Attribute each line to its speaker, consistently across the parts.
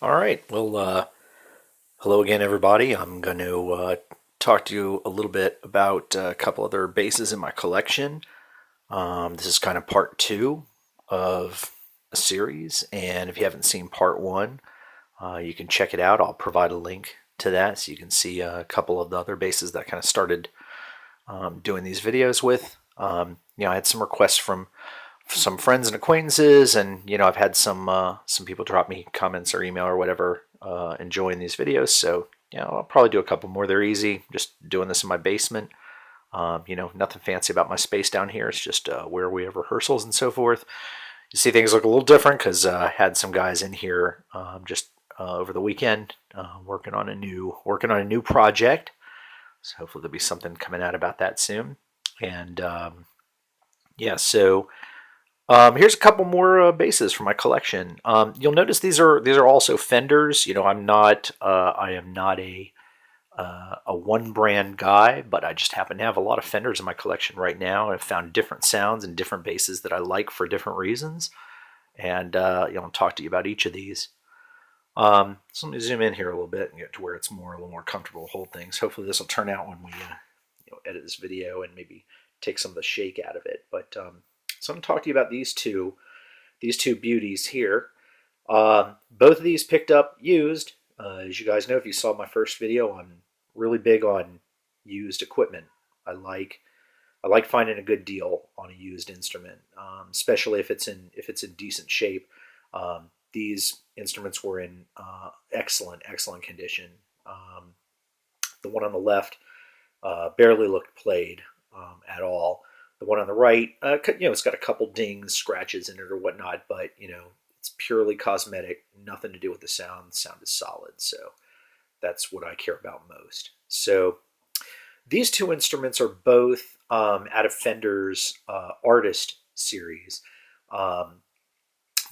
Speaker 1: All right. Well, hello again, everybody. I'm going to talk to you a little bit about a couple other basses in my collection. This is kind of part two of a series, and if you haven't seen part one, you can check it out. I'll provide a link to that so you can see a couple of the other basses that I kind of started doing these videos with. I had some requests from some friends and acquaintances, and I've had some people drop me comments or email or whatever, enjoying these videos. So I'll probably do a couple more. They're easy. Just doing this in my basement. Nothing fancy about my space down here. It's just where we have rehearsals and so forth. You see things look a little different because I had some guys in here just over the weekend working on a new project. So hopefully there'll be something coming out about that soon. And so here's a couple more basses from my collection. You'll notice these are also Fenders. I am not a one brand guy, but I just happen to have a lot of Fenders in my collection right now. I've found different sounds and different basses that I like for different reasons, and I'll talk to you about each of these. So let me zoom in here a little bit and get to where it's a little more comfortable to hold things. Hopefully this will turn out when we edit this video and maybe take some of the shake out of it. But so I'm going to talk to you about these two beauties here. Both of these picked up used. As you guys know, if you saw my first video, I'm really big on used equipment. I like finding a good deal on a used instrument, especially if it's in decent shape. These instruments were in excellent condition. The one on the left barely looked played at all. The one on the right, it's got a couple dings, scratches in it or whatnot, but it's purely cosmetic, nothing to do with the sound. The sound is solid, so that's what I care about most. So these two instruments are both out of Fender's Artist series.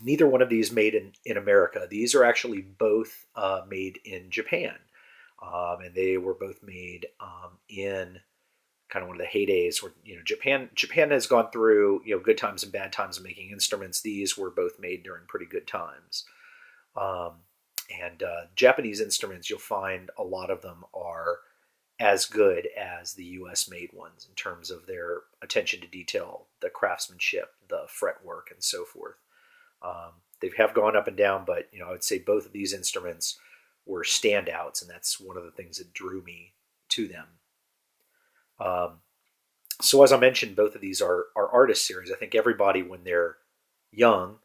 Speaker 1: Neither one of these made in America. These are actually both made in Japan, and they were both made in kind of one of the heydays where Japan has gone through good times and bad times of making instruments. These were both made during pretty good times, and Japanese instruments, you'll find a lot of them are as good as the U.S. made ones in terms of their attention to detail, the craftsmanship, the fretwork, and so forth. They have gone up and down, but I would say both of these instruments were standouts, and that's one of the things that drew me to them. So as I mentioned, both of these are artist series. I think everybody, when they're young,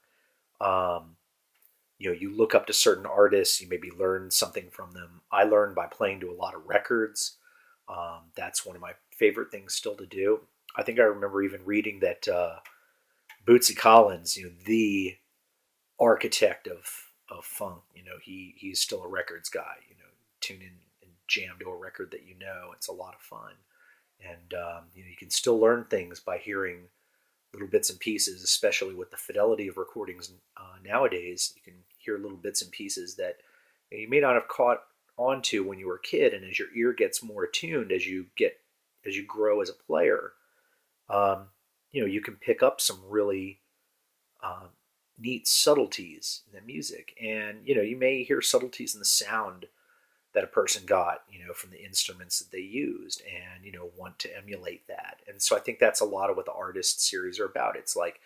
Speaker 1: you look up to certain artists, you maybe learn something from them. I learned by playing to a lot of records. That's one of my favorite things still to do. I think I remember even reading that Bootsy Collins, the architect of funk, he's still a records guy. Tune in and jam to a record that it's a lot of fun. And you can still learn things by hearing little bits and pieces, especially with the fidelity of recordings nowadays. You can hear little bits and pieces that you may not have caught onto when you were a kid, and as your ear gets more attuned, as you grow as a player, you can pick up some really neat subtleties in the music, and you may hear subtleties in the sound that a person got, from the instruments that they used, and want to emulate that. And so I think that's a lot of what the Artist series are about. It's like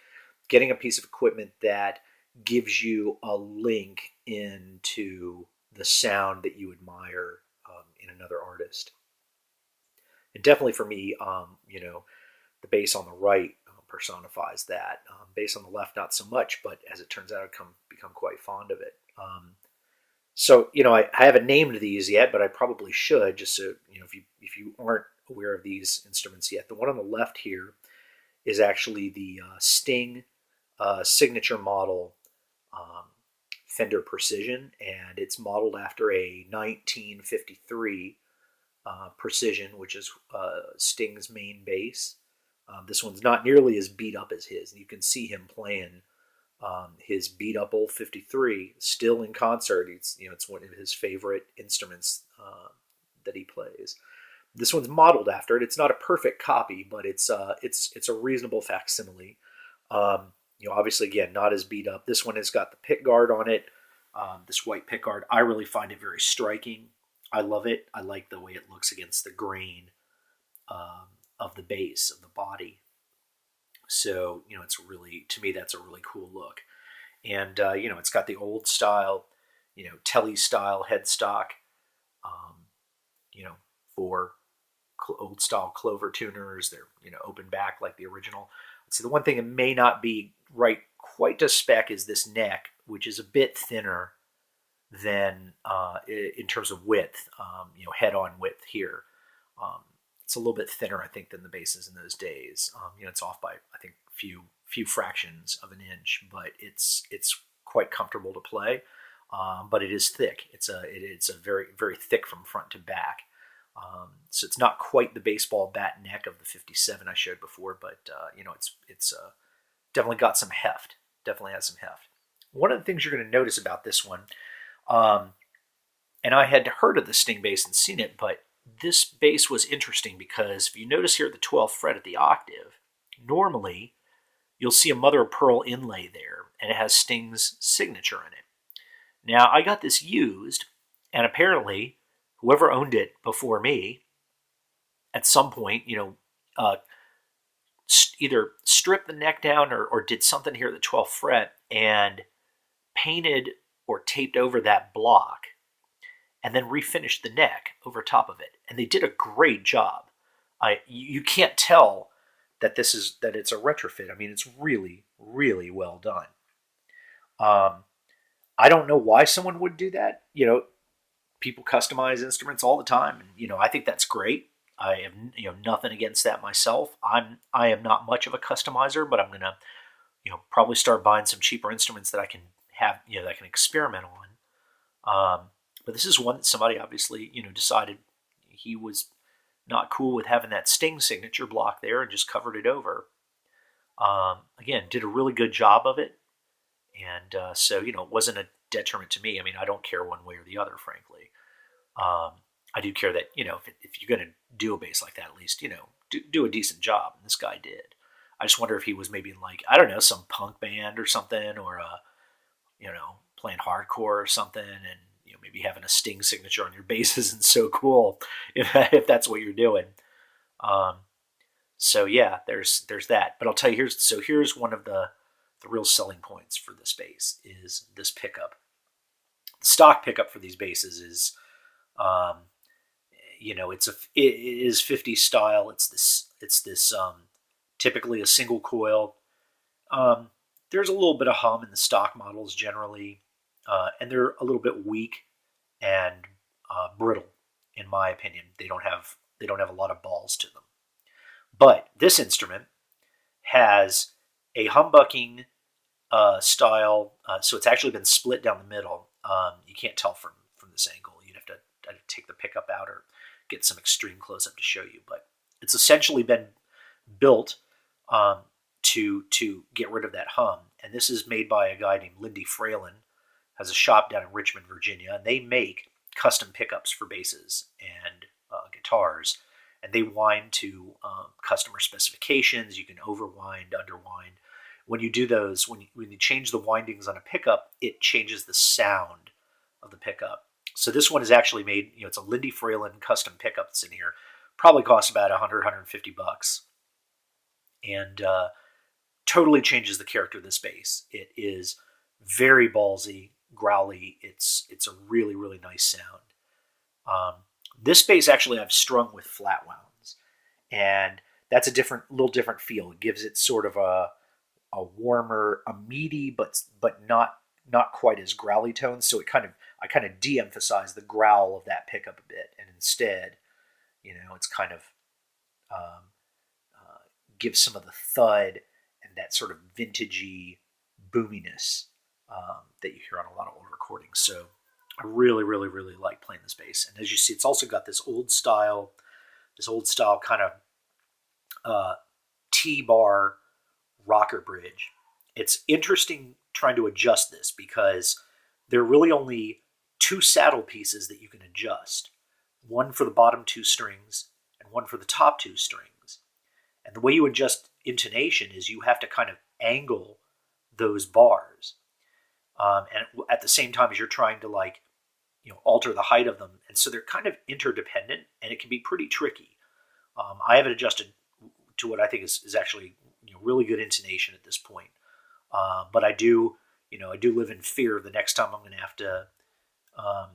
Speaker 1: getting a piece of equipment that gives you a link into the sound that you admire in another artist. And definitely for me, the bass on the right personifies that. Bass on the left, not so much, but as it turns out, I've become quite fond of it. So I haven't named these yet, but I probably should, just so if you aren't aware of these instruments yet. The one on the left here is actually the Sting signature model Fender Precision, and it's modeled after a 1953 Precision, which is Sting's main bass. This one's not nearly as beat up as his. You can see him playing his beat up old 53 still in concert. It's one of his favorite instruments that he plays. This one's modeled after it. It's not a perfect copy, but it's a reasonable facsimile. Obviously, again, not as beat up. This one has got the pick guard on it. This white pickguard, I really find it very striking. I love it. I like the way it looks against the grain of the base of the body. So it's really, to me, that's a really cool look. And it's got the old style, telly style headstock. Um, you know, for old style Clover tuners, they're open back like the original. See, the one thing that may not be right quite to spec is this neck, which is a bit thinner than in terms of width, head-on width here. Um, it's a little bit thinner, I think, than the bases in those days. It's off by, I think, few fractions of an inch, but it's quite comfortable to play. But it is thick. It's a very very thick from front to back. So it's not quite the baseball bat neck of the '57 I showed before, but it's definitely got some heft. Definitely has some heft. One of the things you're going to notice about this one, um, and I had heard of the Sting bass and seen it, but this bass was interesting because if you notice here at the 12th fret at the octave, normally you'll see a mother of pearl inlay there, and it has Sting's signature in it. Now, I got this used, and apparently, whoever owned it before me, at some point, uh, either stripped the neck down or did something here at the 12th fret and painted or taped over that block and then refinished the neck over top of it. And they did a great job. You can't tell that it's a retrofit. I mean, it's really, really well done. Um, I don't know why someone would do that. People customize instruments all the time, and I think that's great. I have nothing against that myself. I am not much of a customizer, but I'm gonna probably start buying some cheaper instruments that I can have that I can experiment on. But this is one that somebody obviously decided he was not cool with having that Sting signature block there and just covered it over. Again, did a really good job of it, and so it wasn't a detriment to me. I mean, I don't care one way or the other, frankly. I do care that if you're going to do a bass like that, at least do a decent job. And this guy did. I just wonder if he was maybe in, like, I don't know, some punk band or something, or playing hardcore or something, and maybe having a Sting signature on your bass isn't so cool if that's what you're doing. Um, so yeah, there's that. But I'll tell you, here's one of the real selling points for this bass is this pickup. The stock pickup for these basses is, um, it is 50 style. It's this typically a single coil. There's a little bit of hum in the stock models generally, and they're a little bit weak and brittle, in my opinion. They don't have a lot of balls to them. But this instrument has a humbucking style, so it's actually been split down the middle. You can't tell from this angle. You'd have to take the pickup out or get some extreme close up to show you. But it's essentially been built to get rid of that hum. And this is made by a guy named Lindy Fralin, has a shop down in Richmond, Virginia, and they make custom pickups for basses and guitars. And they wind to customer specifications. You can overwind, underwind. When you do those, when you change the windings on a pickup, it changes the sound of the pickup. So this one is actually made, it's a Lindy Fralin custom pickup that's in here. Probably costs about $150. And totally changes the character of this bass. It is very ballsy, growly. It's a really, really nice sound. This bass actually I've strung with flat wounds, and that's a little different feel. It gives it sort of a warmer, a meaty, but not quite as growly tone. So I kind of de-emphasize the growl of that pickup a bit, and instead, it's kind of gives some of the thud and that sort of vintagey boominess that you hear on a lot of old recordings. So I really, really, really like playing this bass. And as you see, it's also got this old style kind of T-bar rocker bridge. It's interesting trying to adjust this because there are really only two saddle pieces that you can adjust. One for the bottom two strings and one for the top two strings. And the way you adjust intonation is you have to kind of angle those bars. and at the same time as you're trying to like alter the height of them, and so they're kind of interdependent, and it can be pretty tricky. I haven't adjusted to what I think is actually really good intonation at this point, but I do live in fear of the next time I'm going to have to um,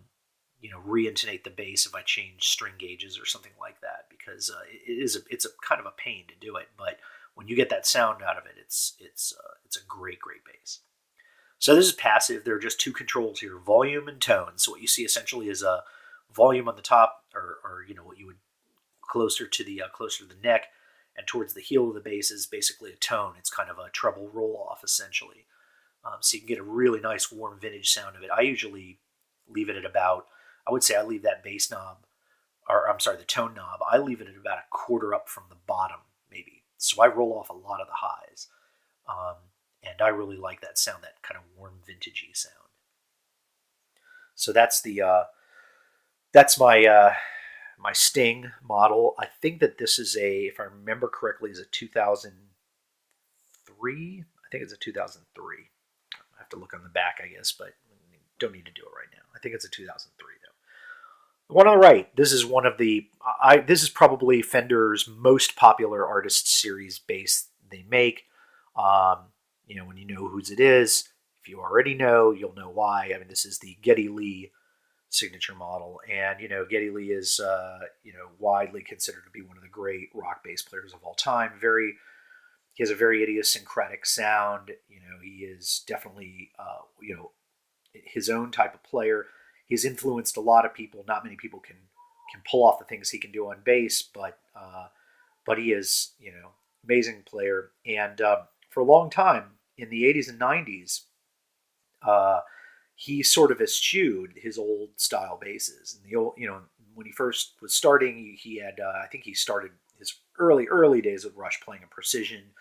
Speaker 1: re-intonate the bass if I change string gauges or something like that, because it's a kind of a pain to do it, but when you get that sound out of it, it's a great bass. So this is passive. There are just two controls here: volume and tone. So what you see essentially is a volume on the top, or what you would closer to the neck, and towards the heel of the bass is basically a tone. It's kind of a treble roll off essentially. So you can get a really nice warm vintage sound of it. I usually leave it at about, I would say I leave that bass knob, or I'm sorry, the tone knob, I leave it at about a quarter up from the bottom, maybe. So I roll off a lot of the highs. Um, and I really like that sound, that kind of warm, vintagey sound. So that's my Sting model. I think that this is if I remember correctly, is a 2003. I think it's a 2003. I have to look on the back, I guess, but don't need to do it right now. I think it's a 2003 though. The one on the right, this is one of the. This is probably Fender's most popular artist series bass they make. Um, when you know whose it is, if you already know, you'll know why. I mean, this is the Geddy Lee signature model, and Geddy Lee is widely considered to be one of the great rock bass players of all time. He has a very idiosyncratic sound. He is definitely his own type of player. He's influenced a lot of people. Not many people can pull off the things he can do on bass, but he is amazing player. And for a long time in the 80s and 90s, uh, he sort of eschewed his old style basses. And the old, when he first was starting, he had I think he started his early days with Rush playing a precision,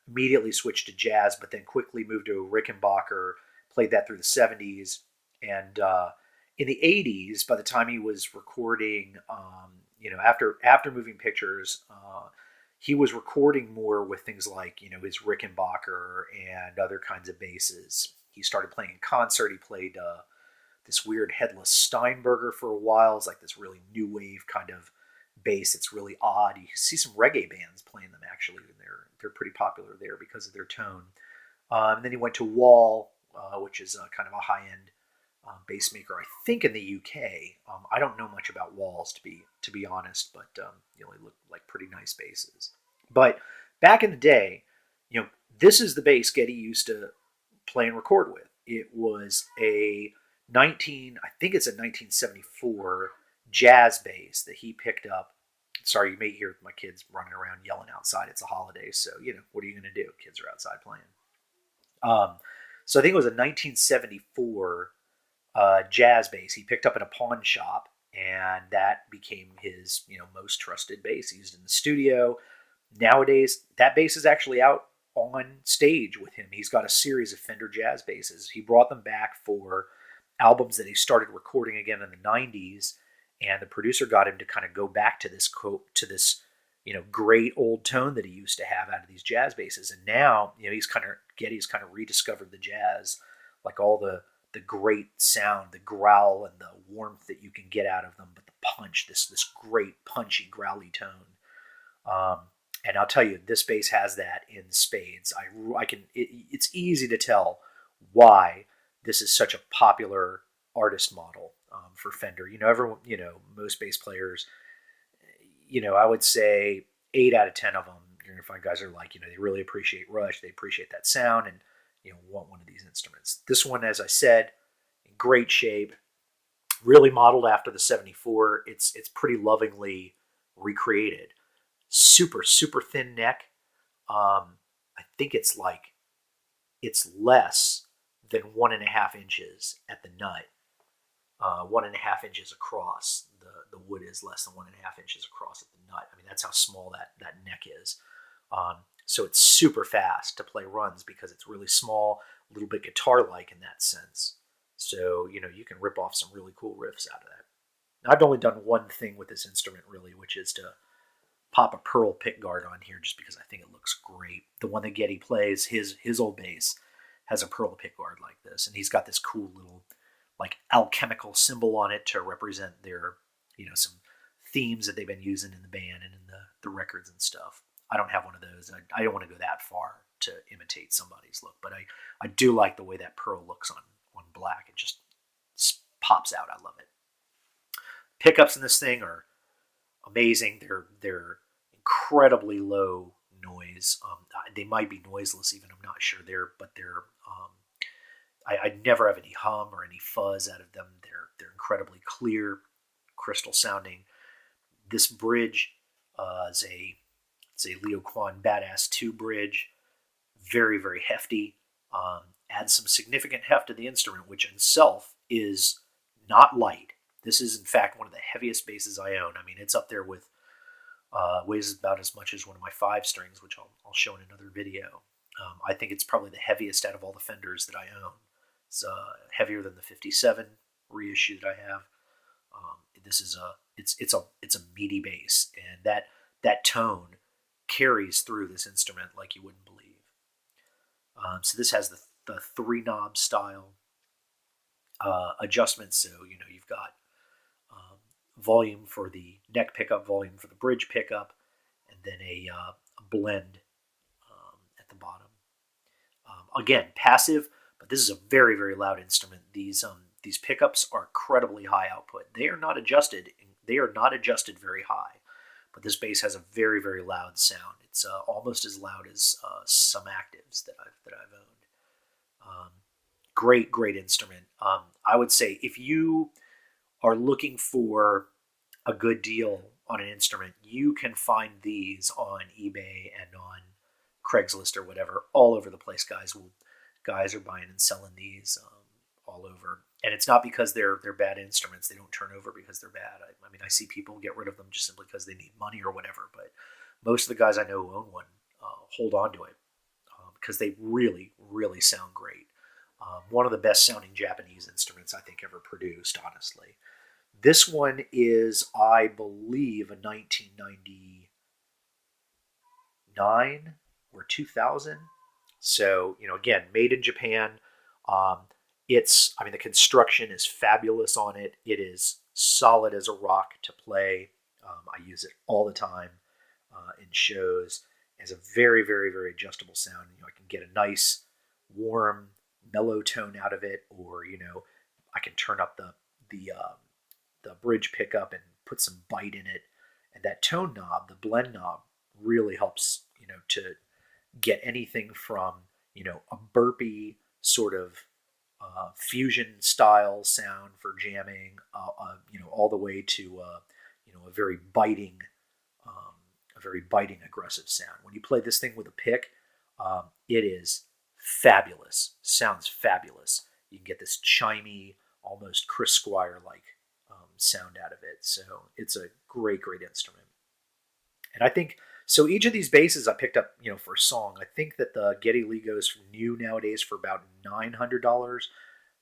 Speaker 1: immediately switched to jazz, but then quickly moved to Rickenbacker, played that through the 70s. And in the 80s, by the time he was recording, after moving pictures, he was recording more with things like, his Rickenbacker and other kinds of basses. He started playing in concert. He played this weird headless Steinberger for a while. It's like this really new wave kind of bass. It's really odd. You see some reggae bands playing them actually, and they're pretty popular there because of their tone. And then he went to Wall, which is kind of a high end bass maker, I think in the UK. I don't know much about Walls to be honest, but they look like pretty nice basses. But back in the day, this is the bass Geddy used to play and record with. It was I think it's a 1974 jazz bass that he picked up. Sorry, you may hear my kids running around yelling outside. It's a holiday, so what are you going to do? Kids are outside playing. So I think it was a 1974 jazz bass he picked up in a pawn shop, and that became his most trusted bass. He used it in the studio. Nowadays, that bass is actually out on stage with him. He's got a series of Fender jazz basses. He brought them back for albums that he started recording again in the 90s, and the producer got him to kind of go back to this great old tone that he used to have out of these jazz basses. And now Geddy's kind of rediscovered the jazz, like all the great sound, the growl and the warmth that you can get out of them, but the punch, this great punchy growly tone. And I'll tell you, this bass has that in spades. It's easy to tell why this is such a popular artist model for Fender. Everyone, most bass players, I would say 8 out of 10 of them, you're gonna find guys are like, they really appreciate Rush, they appreciate that sound, and want one of these instruments. This one, as I said, in great shape, really modeled after the 74. It's pretty lovingly recreated. Super thin neck. I think it's less than 1.5 inches at the nut. 1.5 inches across. The wood is less than 1.5 inches across at the nut. I mean, that's how small that neck is. So it's super fast to play runs because it's really small, a little bit guitar-like in that sense. So, you can rip off some really cool riffs out of that. I've only done one thing with this instrument, really, which is to pop a pearl pickguard on here just because I think it looks great. The one that Geddy plays, his old bass, has a pearl pickguard like this, and he's got this cool little like alchemical symbol on it to represent their, some themes that they've been using in the band and in the records and stuff. I don't have one of those. I don't want to go that far to imitate somebody's look, but I do like the way that pearl looks on black. It just pops out. I love it. Pickups in this thing are amazing. They're incredibly low noise. They might be noiseless even. I'm not sure. They're I never have any hum or any fuzz out of them. They're incredibly clear, crystal sounding. This bridge is a Leo Kwan Badass 2 bridge, very very hefty. Adds some significant heft to the instrument, which in itself is not light. This is in fact one of the heaviest basses I own. I mean, it's up there with weighs about as much as one of my 5 strings, which I'll show in another video. I think it's probably the heaviest out of all the Fenders that I own. It's heavier than the 57 reissue that I have. This is it's a meaty bass, and that tone carries through this instrument like you wouldn't believe. So this has the 3-knob style adjustments. So you've got volume for the neck pickup, volume for the bridge pickup, and then a blend at the bottom. Again, passive, but this is a very very loud instrument. These pickups are incredibly high output. They are not adjusted. They are not adjusted very high, but this bass has a very very loud sound. It's almost as loud as some actives that I've owned. Great instrument. I would say if you are looking for a good deal on an instrument, you can find these on eBay and on Craigslist or whatever, all over the place. Guys are buying and selling these all over, and it's not because they're bad instruments. They don't turn over because they're bad. I mean, I see people get rid of them just simply because they need money or whatever. But most of the guys I know who own one hold on to it because they really really sound great. One of the best sounding Japanese instruments I think ever produced, honestly. This one is, I believe, a 1999 or 2000. So, again, made in Japan. The construction is fabulous on it. It is solid as a rock to play. I use it all the time in shows. It has a very, very, very adjustable sound. I can get a nice, warm, mellow tone out of it, or I can turn up the bridge pickup and put some bite in it, and that tone knob, the blend knob, really helps to get anything from a burpy sort of fusion style sound for jamming, all the way to a very biting, aggressive sound. When you play this thing with a pick, it is fabulous. Sounds fabulous. You can get this chimey, almost Chris Squire-like sound out of it. So it's a great instrument. And I think, so each of these basses I picked up, for a song. I think that the Geddy Lee goes from new nowadays for about $900. I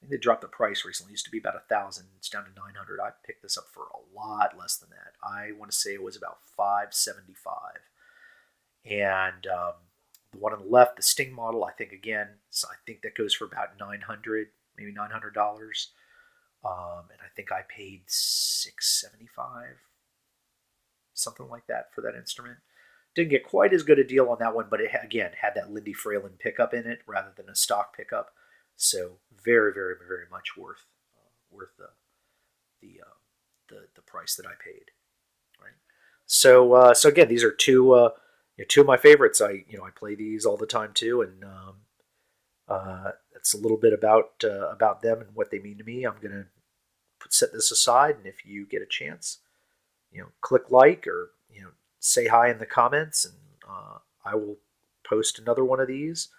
Speaker 1: think they dropped the price recently. It used to be about $1,000. It's down to $900. I picked this up for a lot less than that. I want to say it was about $575. And the one on the left, the Sting model, I think that goes for about $900, maybe $900. And I think I paid $675, something like that, for that instrument. Didn't get quite as good a deal on that one, but it again had that Lindy Fralin pickup in it rather than a stock pickup. So very, very, very much worth the price that I paid. Right. So again, these are two of my favorites. I play these all the time too, and that's a little bit about them and what they mean to me. I'm gonna set this aside, and if you get a chance, click like or say hi in the comments, and I will post another one of these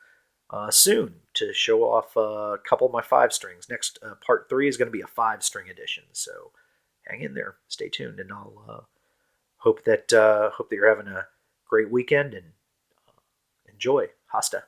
Speaker 1: soon to show off a couple of my 5 strings. Next, part 3 is going to be a 5-string edition, so hang in there, stay tuned, and I'll hope that you're having a great weekend and enjoy. Hasta.